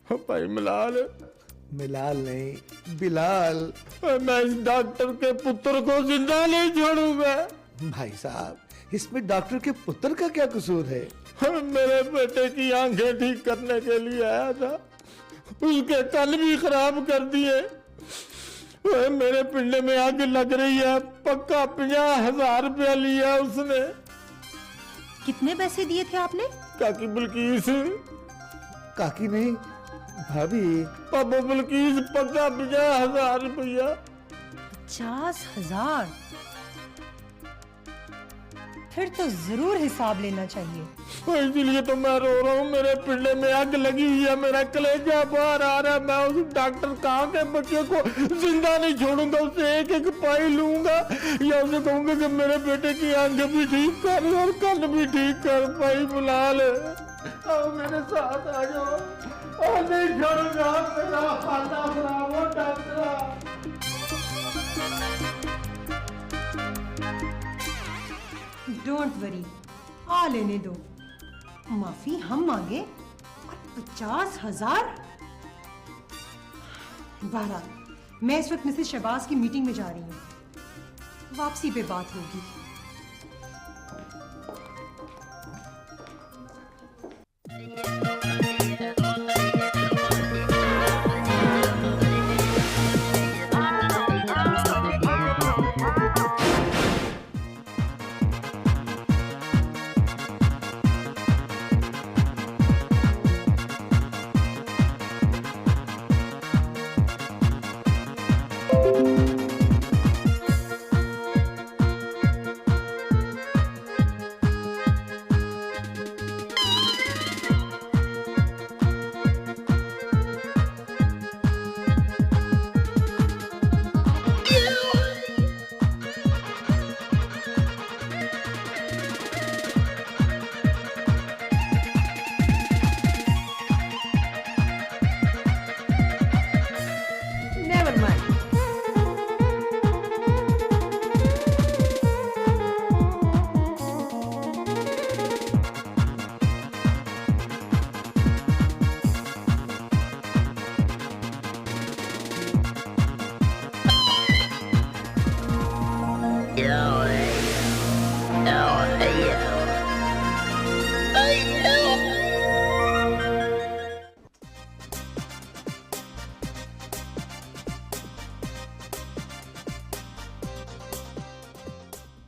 भाई मिलाल, मिलाल नहीं बिलाल। मैं इस डॉक्टर के पुत्र को जिंदा नहीं छोड़ूंगा। भाई साहब, इसमें डॉक्टर के पुत्र का क्या कसूर है? मेरे बेटे की आंखें ठीक करने के लिए आया था, उसके कान भी खराब कर दिए। मेरे पिंड में आग लग रही है, पक्का 50,000 रुपया लिया उसने। कितने पैसे दिए थे आपने? काकी बिल्किस, काकी नहीं भाभी। पापा बिल्किस, पक्का 50,000 रुपया। 50,000? फिर तो जरूर हिसाब लेना चाहिए। इसीलिए तो मैं रो रहा हूँ। मेरे पिंडे में आग लगी हुई है, मेरा कलेजा बाहर आ रहा है। मैं उस डॉक्टर कहाँ के बच्चे को जिंदा नहीं छोड़ूंगा, उससे एक एक पाई लूंगा या उसे कहूंगा कि मेरे बेटे की आंखें भी ठीक कर और कान भी ठीक कर। भाई बुलाल, आओ मेरे साथ आ जाओ, और नहीं छोड़ूंगा मेरा खाना खराब हो डॉक्टर। डोंट वरी, आ लेने दो। माफी हम मांगे और 50,000? बहरहाल, मैं इस वक्त मिसेस शहबाज की मीटिंग में जा रही हूँ, वापसी पे बात होगी।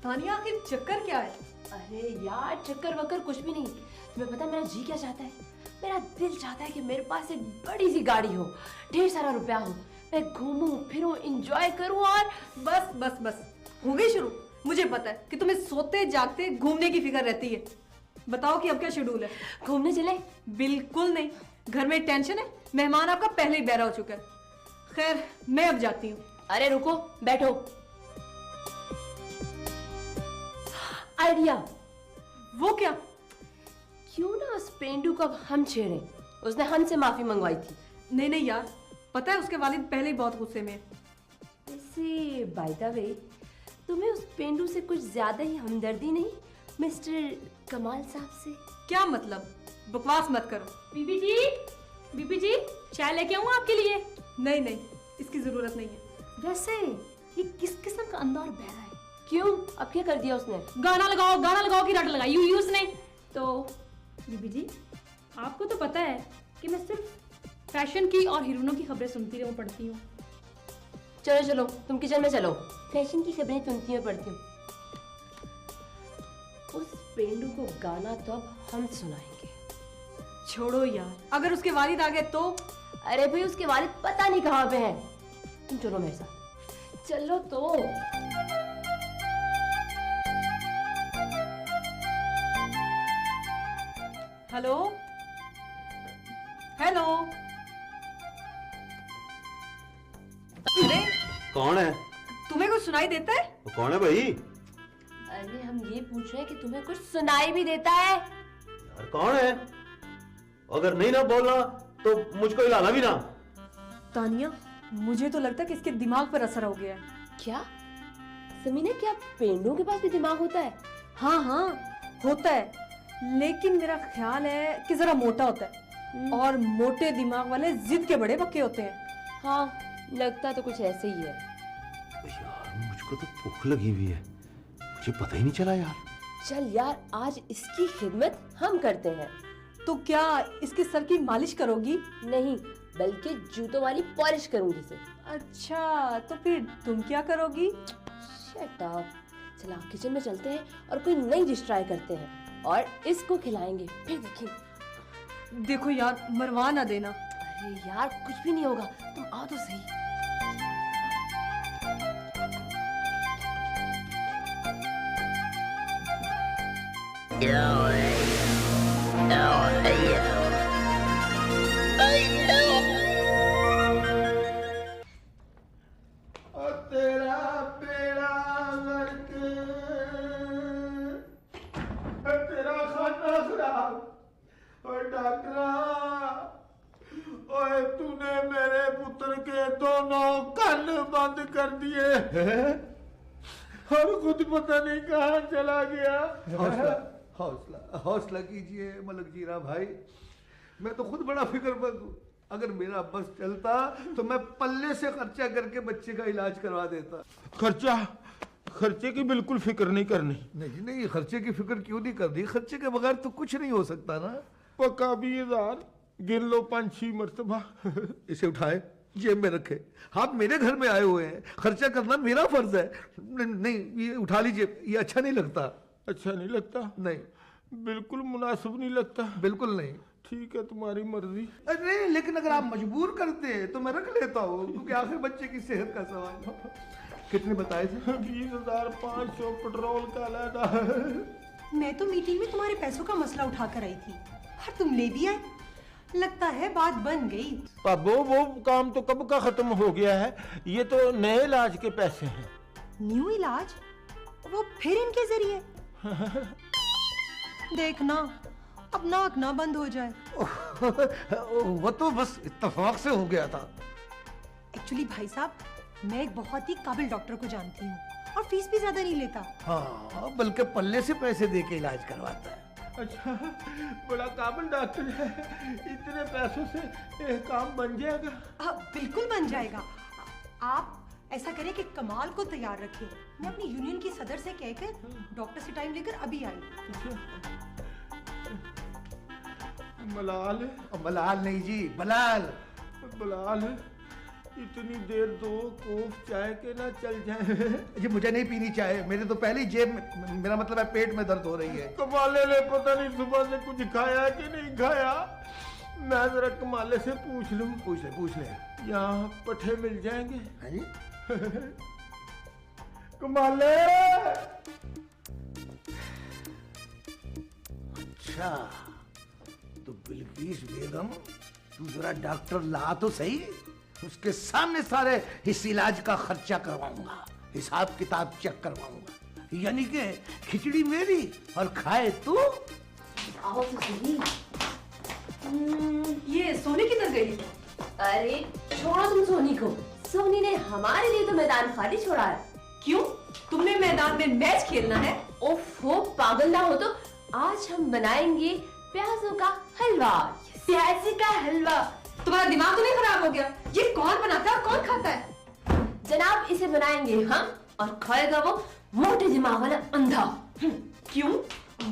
तानिया, आखिर चक्कर क्या है? अरे यार, चक्कर वक्कर कुछ भी नहीं। तुम्हें पता मेरा जी क्या चाहता है? मेरा दिल चाहता है कि मेरे पास एक बड़ी सी गाड़ी हो, ढेर सारा रुपया हो, मैं घूमूं फिरूं, एंजॉय करूं। और बस बस बस, हो गई शुरू। मुझे पता है कि तुम्हें सोते जागते घूमने की फिक्र रहती है। बताओ कि अब क्या शेड्यूल है? घूमने चले? बिल्कुल नहीं, घर में टेंशन है, मेहमान आपका पहले ही बहरा हो चुका है। खैर, मैं अब जाती हूँ। अरे रुको, बैठो। आइडिया। वो क्या? क्यों ना उस पेंडू को अब हम छेड़ें? उसने हमसे माफी मंगवाई थी। नहीं नहीं यार, पता है उसके वालिद पहले ही बहुत गुस्से में है। वैसे बाय द वे, तुम्हें उस पेंडू से कुछ ज्यादा ही हमदर्दी नहीं मिस्टर कमाल साहब से? क्या मतलब? बकवास मत करो। बीबी जी, चाय लेके आऊं आपके लिए? नहीं नहीं, इसकी जरूरत नहीं है। वैसे ये किस किस्म का अंदर बह रहा है? क्यों, अब क्या कर दिया उसने? गाना लगाओ की रट लगाई हुई उसने तो। बीबी जी, आपको तो पता है कि मैं सिर्फ फैशन की और हीरोइनों की खबरें सुनती हूँ, पढ़ती हूँ। चलो चलो, तुम किचन में चलो, फैशन की खबरें सुनती हूँ, पढ़ती हूँ। उस पेंडू को गाना तो अब हम सुनाएंगे। छोड़ो यार, अगर उसके वालिद आ गए तो? अरे भाई, उसके वालिद पता नहीं कहाँ पे हैं। तुम चलो मेरे साथ, चलो तो। Hello hello. अरे कौन है? तुम्हें कुछ सुनाई देता है? वो कौन है भाई? अरे हम ये पूछ रहे हैं कि तुम्हें कुछ सुनाई भी देता है? यार कौन है? अगर नहीं ना बोलना तो मुझको हिलाना भी ना। तानिया, मुझे तो लगता है कि इसके दिमाग पर असर हो गया है। क्या समीना, क्या पेंडुओं के पास भी दिमाग होता है? हाँ हाँ होता है, लेकिन मेरा ख्याल है कि जरा मोटा होता है। और मोटे दिमाग वाले जिद के बड़े पक्के होते हैं। हाँ, लगता तो कुछ ऐसे ही है। यार मुझको तो भूख लगी हुई है, मुझे पता ही नहीं चला यार। चल यार, आज इसकी खिदमत हम करते हैं। तो क्या इसके सर की मालिश करोगी? नहीं, बल्कि जूतों वाली पॉलिश करूंगी इसे। अच्छा, तो फिर तुम क्या करोगी? Shut up. चल आप किचन में चलते हैं और कोई नई डिश ट्राई करते हैं और इसको खिलाएंगे, फिर देखेंगे। देखो यार, मरवा ना देना। अरे यार, कुछ भी नहीं होगा, तुम आओ तो सही। तेरा बेड़ा गर्क, तेरा खाना खराब। और डॉक्टरा, ओए तूने मेरे पुत्र के दोनों कान बंद कर दिए और खुद पता नहीं कहाँ चला गया। हौसला हौसला हौसला कीजिए मलक जीरा भाई, मैं तो खुद बड़ा फिक्रमंद हूँ। अगर मेरा बस चलता तो मैं पल्ले से खर्चा करके बच्चे का इलाज करवा देता। खर्चे की बिल्कुल फिक्र नहीं करनी। नहीं नहीं, खर्चे की फिक्र क्यों नहीं करनी, खर्चे के बगैर तो कुछ नहीं हो सकता ना। पक्का 20,000 गिन लो 5-6 मरतबा। इसे उठाए, जेब में रखे। आप मेरे घर में आए हुए हैं, खर्चा करना मेरा फर्ज है। नहीं, ये उठा लीजिए, ये अच्छा नहीं लगता। अच्छा नहीं लगता? नहीं, बिल्कुल मुनासिब नहीं लगता। बिल्कुल नहीं। ठीक है, तुम्हारी मर्जी। अरे लेकिन अगर आप मजबूर करते तो मैं रख लेता हूँ, क्योंकि आखिर बच्चे की सेहत का सवाल। कितने बताए थे? 20,500 पेट्रोल का अलहदा। मैं तो मीटिंग में तुम्हारे पैसों का मसला उठा कर आई थी और तुम ले भी आए। लगता है बात बन गई। वो काम तो कब का खत्म हो गया है, ये तो नए इलाज के पैसे हैं। न्यू इलाज? वो फिर इनके जरिए? देखना अब नाक ना बंद हो जाए। वो तो बस इत्तेफाक से हो गया था। एक्चुअली भाई साहब, मैं एक बहुत ही काबिल डॉक्टर को जानती हूँ और फीस भी ज्यादा नहीं लेता। हाँ, बल्कि पल्ले से पैसे दे के इलाज करवाता है। अच्छा, बड़ा काबिल डॉक्टर है। इतने पैसों से एक काम बन जाएगा? बिल्कुल बन जाएगा। आप ऐसा करें कि कमाल को तैयार रखें। मैं अपनी यूनियन की सदर से कहकर डॉक्टर से टाइम लेकर अभी आई। मलाल? मलाल नहीं जी, बलाल। बलाल, इतनी देर दो कोफ चाय के ना चल जाए। जी मुझे नहीं पीनी चाहे, मेरे तो पहले ही जेब में, मेरा मतलब है पेट में दर्द हो रही है। कमाले ने पता नहीं सुबह से कुछ खाया कि नहीं खाया। मैं जरा कमाले से पूछ लूं। पूछ ले। यहाँ पठे मिल जाएंगे? हाँ जी। कमाले। अच्छा, तो बिल्किस बेगम, तू जरा डॉक्टर ला तो सही, उसके सामने सारे इस इलाज का खर्चा करवाऊंगा, हिसाब किताब चेक करवाऊंगा। यानी कि खिचड़ी मेरी और खाए तू। आओ तो सही। ये सोनी किधर गई? अरे छोड़ो तुम सोनी को, सोनी ने हमारे लिए तो मैदान खाली छोड़ा है। क्यों? तुमने मैदान में मैच खेलना है? ओफो, पागल ना हो तो। आज हम बनाएंगे प्याजों का हलवा, प्याजी का हलवा। तुम्हारा दिमाग तो नहीं खराब हो गया? ये कौन बनाता है और कौन खाता है? जनाब, इसे बनाएंगे हम और खाएगा वो मोटे दिमाग वाला अंधा। क्यों?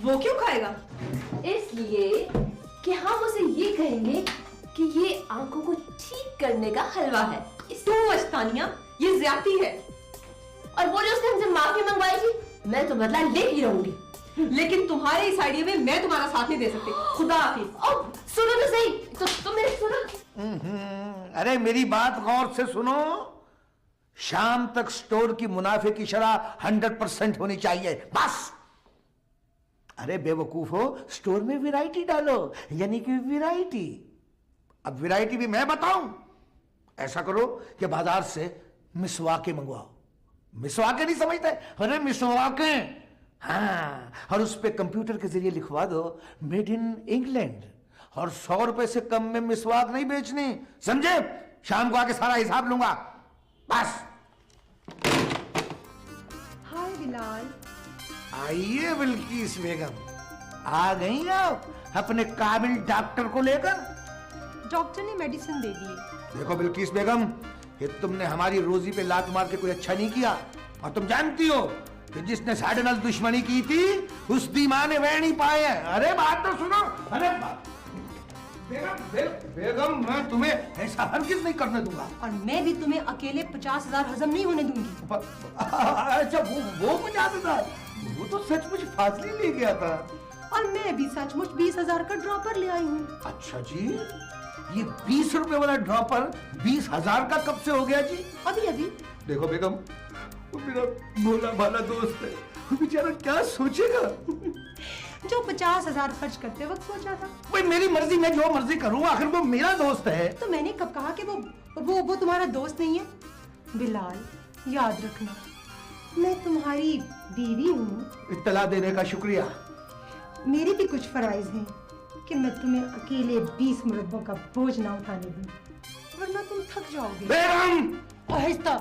वो क्यों खाएगा? इसलिए कि हम उसे ये कहेंगे कि ये आंखों को ठीक करने का हलवा है। तू अश्तानिया, ये ज्यादती है। और वो जो उसने हमसे माफी मंगवाई थी, मैं तो बदला ले ही रहूंगी। लेकिन तुम्हारे इस आइडिया में मैं तुम्हारा साथ नहीं दे सकती। खुदा हाफिज। सुनो तो सही, तो मेरे सुनो। अरे मेरी बात गौर से सुनो। शाम तक स्टोर की मुनाफे की शरह 100% होनी चाहिए, बस। अरे बेवकूफो, स्टोर में वैरायटी डालो, यानी कि वैरायटी। अब वैरायटी भी मैं बताऊं? ऐसा करो कि बाजार से मिसवाके मंगवाओ। मिसवाके नहीं समझते? अरे मिसवाके, हाँ। और उस पे कंप्यूटर के जरिए लिखवा दो मेड इन इंग्लैंड। और 100 रुपए से कम में मिसवाक नहीं बेचनी, समझे? शाम को आके सारा हिसाब लूंगा, बस। हाय बिलाल। आइए बिल्किस बेगम, आ गई आप अपने काबिल डॉक्टर को लेकर? डॉक्टर ने मेडिसिन दे दी। देखो बिल्किस बेगम, ये तुमने हमारी रोजी पे लात मार के कोई अच्छा नहीं किया। और तुम जानती हो कि जिसने साढ़े नाल दुश्मनी की थी उस दी माँ ने वह नहीं पाए हैं। अरे बात तो सुनो। अरे बेगम, मैं तुम्हें ऐसा हरगिज नहीं करने दूंगा। और मैं भी तुम्हें अकेले 50,000 हजम नहीं होने दूंगी। अच्छा, वो 50,000, वो तो सचमुच फासले ले गया था। और मैं भी सचमुच 20,000 का ड्रॉपर ले आई हूँ। अच्छा जी, ये 20 रुपए वाला ड्रॉपर 20,000 का कब से हो गया जी? अभी अभी। देखो बेगम, वो मेरा भोला भाला दोस्त है, वो बेचारा क्या सोचेगा? जो 50,000 खर्च करते वक्त सोचा था। भाई मेरी मर्जी, मैं जो मर्जी करूँ, आखिर वो मेरा दोस्त है। तो मैंने कब कहा कि वो तुम्हारा दोस्त नहीं है? बिलाल, याद रखना, मैं तुम्हारी बीवी हूँ। इत्तला देने का शुक्रिया। मेरे भी कुछ फराइज हैं कि मैं तुम्हें अकेले 20 मुरब्बों का बोझ ना उठाने दूँ, वरना तुम थक जाओगे। बेगम, आहिस्ता,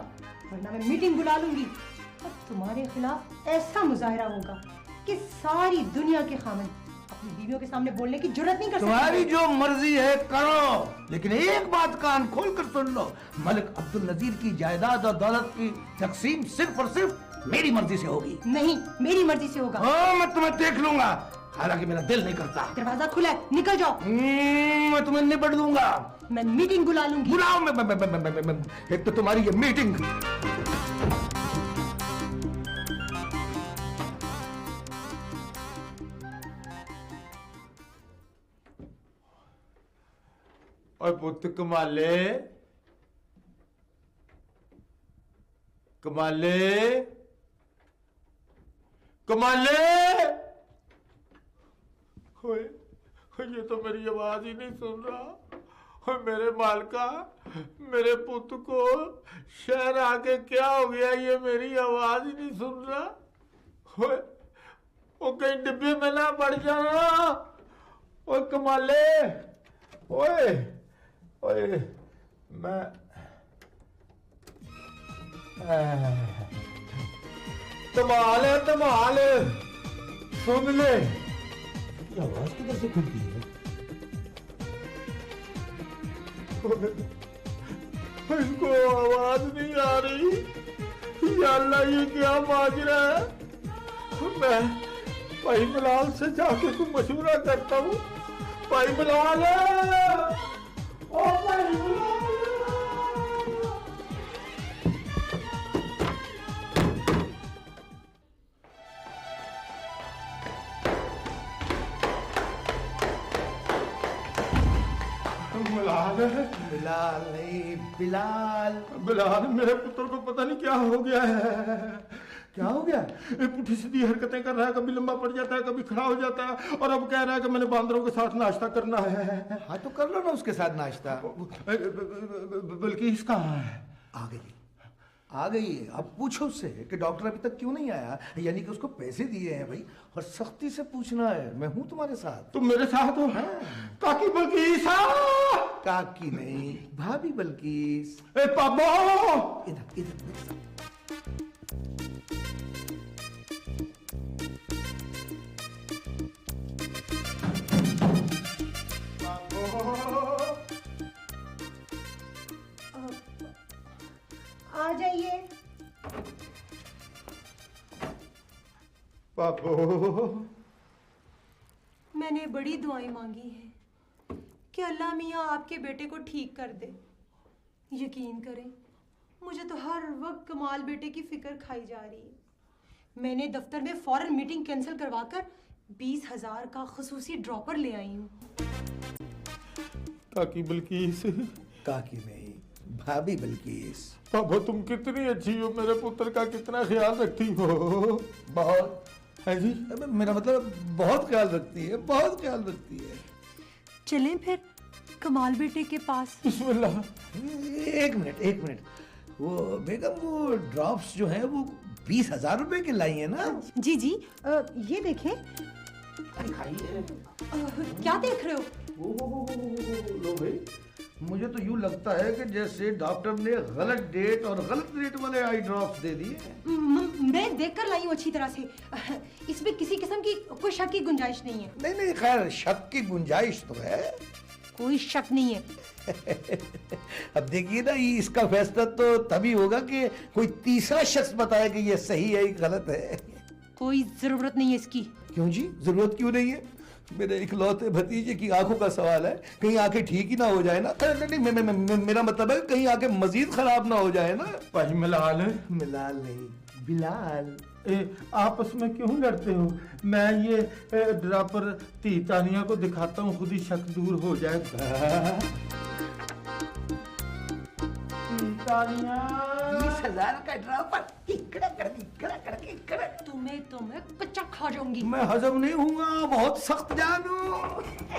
वरना मैं मीटिंग बुला लूंगी और तुम्हारे खिलाफ ऐसा मुजाहरा होगा कि सारी दुनिया के खामिद अपनी बीवियों के सामने बोलने की जुर्रत नहीं कर सकते। तुम्हारी जो मर्जी है करो, लेकिन एक बात कान खोल कर सुन लो, मलिक अब्दुल नजीर की जायदाद और दौलत की तकसीम सिर्फ और सिर्फ मेरी मर्जी से होगी। नहीं, मेरी मर्जी से होगा। हाँ, मैं तुम्हें देख लूंगा, हालांकि मेरा दिल नहीं करता। दरवाजा खुला है, निकल जाओ। मैं तुम्हें निपट दूंगा। मैं मीटिंग बुला लूंगी। बुलाओ। मैं एक तो तुम्हारी ये मीटिंग। और पुत्र कमाले, कमाले, कमाले, ओए, ये तो मेरी आवाज ही नहीं सुन रहा। और मेरे मालका, मेरे पुत्र को शहर आके क्या हो गया, ये मेरी आवाज ही नहीं सुन रहा। ओए, वो कहीं डिब्बे में ना पड़ जाना। ओए कमाले, ओए, ओए, मैं धमाल है, धमाल, सुन ले। ये आवाज किधर से खुलती है? इनको आवाज नहीं आ रही। या अल्लाह, ये क्या माजरा है? मैं भाई बिलाल से जाके कुछ मशवरा करता हूँ। भाई बिलाल, ओ भाई बिलाल। बिलाल नहीं, बिलाल। बिलाल, मेरे पुत्र को पता नहीं क्या हो गया है। क्या हो गया? पुठी सीधी हरकतें कर रहा है, कभी लंबा पड़ जाता है, कभी खड़ा हो जाता है, और अब कह रहा है कि मैंने बांदरों के साथ नाश्ता करना है। हाँ तो कर लो ना उसके साथ नाश्ता। बल्कि इसका आ गई, आ गई है। अब पूछो उससे कि डॉक्टर अभी तक क्यों नहीं आया, यानी कि उसको पैसे दिए हैं भाई, और सख्ती से पूछना है। मैं हूं तुम्हारे साथ। तुम मेरे साथ हो? काकी बल्कीस, काकी नहीं, भाभी बल्कीस। ए पापा, इधर इधर। आ जाइए। पापो, मैंने बड़ी दुआएं मांगी हैं कि अल्लाह मियाँ आपके बेटे को ठीक कर दे। यकीन करें, मुझे तो हर वक्त कमाल बेटे की फिक्र खाई जा रही है। मैंने दफ्तर में फौरन मीटिंग कैंसिल करवाकर 20,000 का खुसूसी ड्रॉपर ले आई हूँ। काकी बल्कीस। काकी नहीं, भाभी बल्कीस। पापा, तुम कितनी अच्छी हो, मेरे पुत्र का कितना ख्याल रखती हो। बहुत है जी। मेरा मतलब बहुत ख्याल रखती है, बहुत ख्याल रखती है। चलें फिर कमाल बेटे के पास। बिस्मिल्लाह। एक मिनट, एक मिनट। वो बेगम, वो ड्रॉप्स जो हैं वो 20,000 रुपए के लाई है ना? जी जी, ये देखें। क्या देख रहे हो? लो भाई, मुझे तो यूं लगता है कि जैसे डॉक्टर ने गलत डेट और गलत रेट वाले आई ड्रॉप्स दे दिए। मैं देखकर लाई हूँ अच्छी तरह से। इसमें किसी किस्म की कोई शक की गुंजाइश नहीं है। नहीं नहीं, खैर शक की गुंजाइश तो है, कोई शक नहीं है। अब देखिए ना, ये इसका फैसला तो तभी होगा कि कोई तीसरा शख्स बताए कि ये सही है या गलत है। कोई जरूरत नहीं है इसकी। क्यों जी, जरूरत क्यों नहीं है? मेरे इकलौते भतीजे की आंखों का सवाल है, कहीं आंखें ठीक ही ना हो जाए ना। नहीं, मेरा मतलब है कहीं आंखें मजीद खराब ना हो जाए ना। भाई मिलाल, मिलाल नहीं, बिलाल। आपस में क्यों लड़ते हो? मैं ये ड्रापर ती तानिया को दिखाता हूँ, खुद ही शक दूर हो जाएगा। तानिया 20,000 का ड्रापर इकड़ा करके इकड़ा। तुम्हें तो मैं कच्चा खा जाऊंगी। मैं हजम नहीं हूँगा, बहुत सख्त जान हूँ।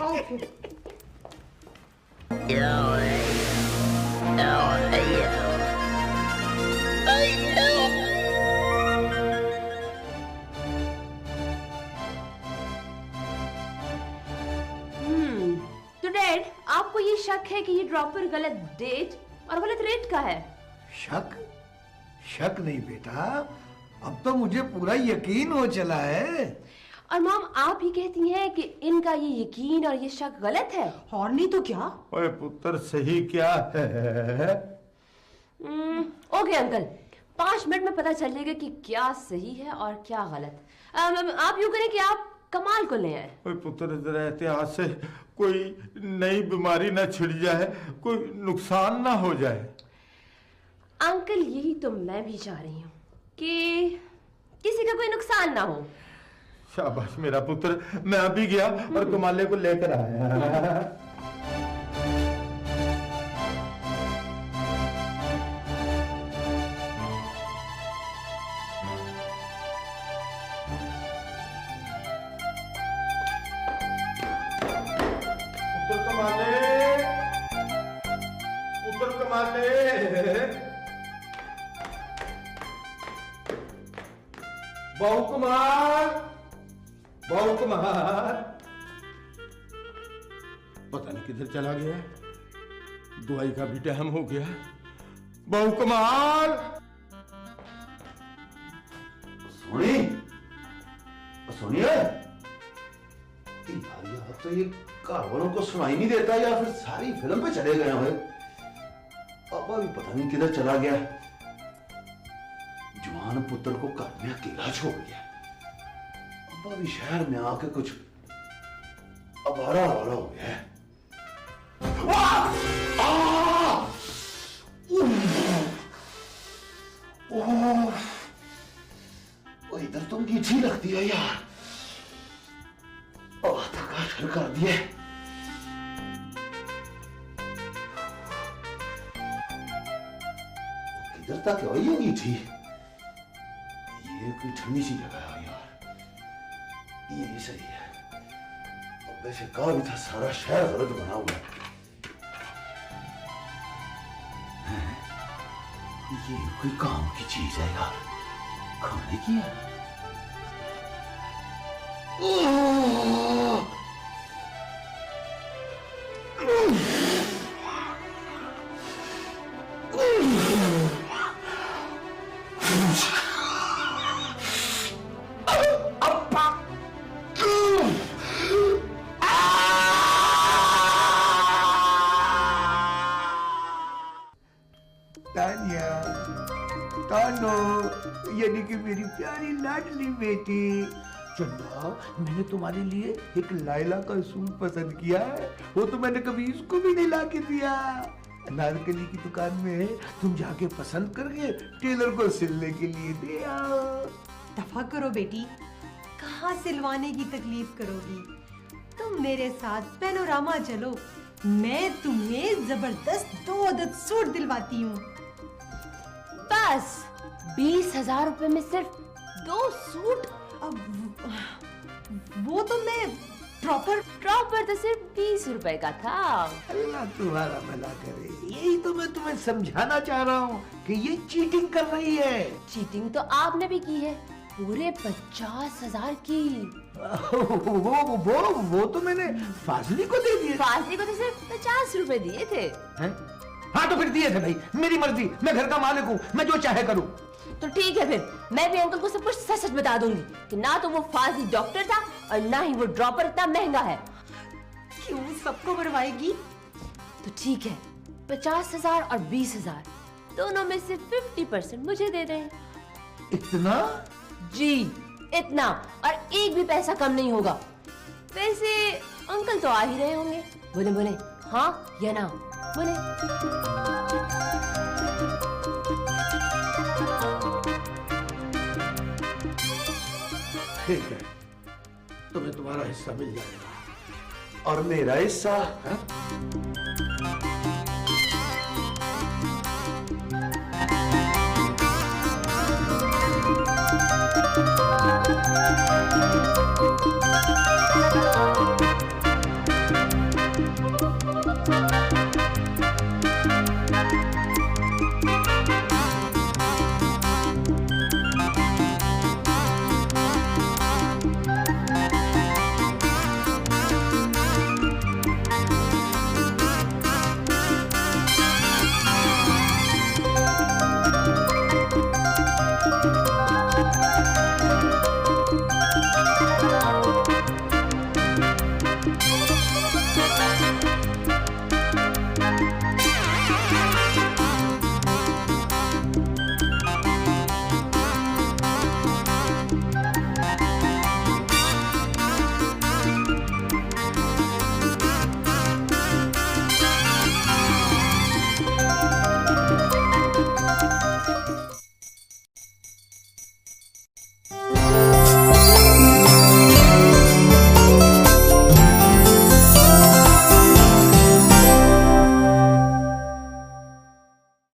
आओ फिर। तो डैड, आपको ये शक है कि ये ड्रॉपर गलत डेट और गलत रेट का है? शक? शक नहीं बेटा, अब तो मुझे पूरा यकीन हो चला है। और मॉम, आप ही कहती हैं कि इनका ये यकीन और ये शक गलत है? और नहीं तो क्या। ओए पुत्र, सही क्या है? ओके अंकल, 5 मिनट में पता चलेगा कि क्या सही है और क्या गलत। आप यूं करें कि आप कमाल को ले आए। ओए पुत्र, जरा एहतियात से, कोई नई बीमारी ना छिड़ जाए, कोई नुकसान ना हो जाए। अंकल, यही तो मैं भी चाह रही हूँ कि किसी का कोई नुकसान ना हो। शाबाश मेरा पुत्र, मैं अभी गया और कमाले को लेकर आया। पुत्र कमाले, बहु कुमार, बहु कुमार। पता नहीं किधर चला गया, दवाई का भी टाइम हो गया। बहु कुमार। सुनिए यार, तो ये घर वालों को सुनाई नहीं देता या फिर सारी फिल्म पे चले गए हैं। अब भी पता नहीं किधर चला गया। जवान पुत्र को घर में अकेला छोड़ गया। अब भी शहर में आके कुछ अवारा वाला हो गया है। वो इधर तो मीठी लगती है यार। थका कर दिए। किधर तक है ये मीठी? ये कोई ठंडी सी जगह है यार, ये सही है। अब वैसे कहा भी था सारा शहर गलत बना हुआ है। ये कोई काम की चीज है यार, खाने की है। तानिया, तानो, यानी कि मेरी प्यारी लाडली बेटी। चंदा, मैंने तुम्हारे लिए एक लाइला का सूट पसंद किया है। वो तो मैंने कभी इसको भी नहीं ला के दिया। अनारकली की दुकान में तुम जाके पसंद करके टेलर को सिलने के लिए दे आओ। दफा करो बेटी, कहाँ सिलवाने की तकलीफ करोगी? तुम मेरे साथ पैनोरामा चलो, मैं तुम्हें जबरदस्त 2 अदद सूट दिलवाती हूँ। बस 20,000 रुपए में सिर्फ 2 सूट? अब वो तो मैं प्रॉपर तो सिर्फ 20 रुपए का था। अल्लाह तुम्हारा भला करे। यही तो मैं तुम्हें समझाना चाह रहा हूँ कि ये चीटिंग कर रही है। चीटिंग तो आपने भी की है, पूरे 50,000 की। वो तो मैंने फाजली को दे दिए। फाजली को तो सिर्फ 50 रुपए दिए थे। हैं? हाँ तो फिर दिए थे भाई, मेरी मर्जी, मैं घर का मालिक हूँ, मैं जो चाहे करूँ। तो ठीक है, फिर मैं भी अंकल को सब कुछ सच सच बता दूंगी कि ना तो वो फाजली डॉक्टर था और ना ही वो ड्रॉपर इतना महंगा है। क्यों सबको मरवाएगी? तो ठीक है, 50,000 और 20,000 दोनों में से 50% मुझे दे दें। इतना? जी इतना, और एक भी पैसा कम नहीं होगा। वैसे अंकल तो आ ही रहे होंगे, बोले बोले हाँ या ना बोले। ठीक है, तुम्हें तुम्हारा हिस्सा मिल जाएगा और मेरा हिस्सा, हाँ?